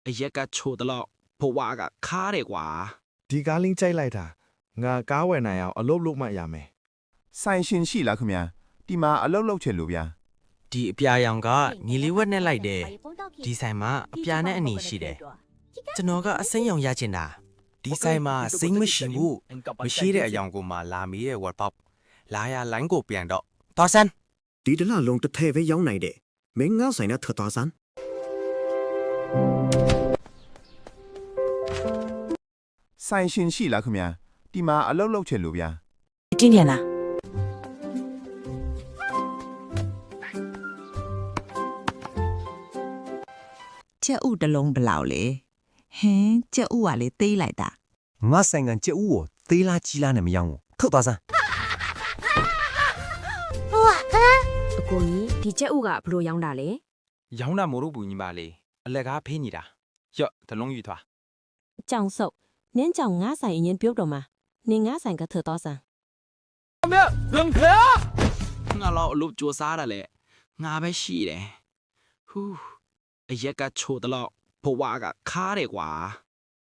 အရက်ကချိုတော့ဘဝကခါတယ်ကွာ ဒီကားလင်းကြိုက်လိုက်တာငါကားဝယ်နိုင်အောင်အလုပ်လုပ်မှရမယ် ဆိုင်ရှင်ရှိလားခင်ဗျာဒီမှာအလုပ်လုပ်ချင်လို့ဗျာ ဒီအပြာရောင်ကညီလေးဝက်နဲ့လိုက်တယ်ဒီဆိုင်မှာအပြာနဲ့အနီရှိတယ်ကျွန်တော်ကအစိမ်းရောင်ရချင်တာဒီဆိုင်မှာစိမ်းမရှိဘူးမရှိတဲ့အယောင်ကိုမှလာမီရဲ့ဝက်ပေါက်လာရလိုင်းကိုပြန်တော့တော်ဆန်း ဒီတလလုံးတစ်ထဲပဲရောက်နိုင်တယ်မင်းငါဆိုင်နဲ့ထတော်စမ်း ဆိုင်ရှင်ရှိလားခင်ဗျာဒီမှာအလုပ်လုပ်ချင်လို့ဗျာ 今天呢？这屋的龙不老嘞，嘿，这屋啊嘞堆来的。我三个这屋对啦鸡啦那么样哦，特大声。 အကိုကြီးဒီချက်ဥကဘလို့ရောင်းတာလဲ ရောင်းတာမို့လို့ပူညီမလေးအလကားဖေးနေတာရော့တလုံးယူသွား ကြောင်စုပ်နင်းကြောင်ငါးဆိုင်အရင်ပြုတ်တော့မှာနင်းငါးဆိုင်ကထတော်ဆန် ငါတော့အလုပ်ကြိုးစားတာလေငါပဲရှိတယ်ဟူးအရက်ကချိုတော့ဘဝကခါတယ်ကွာ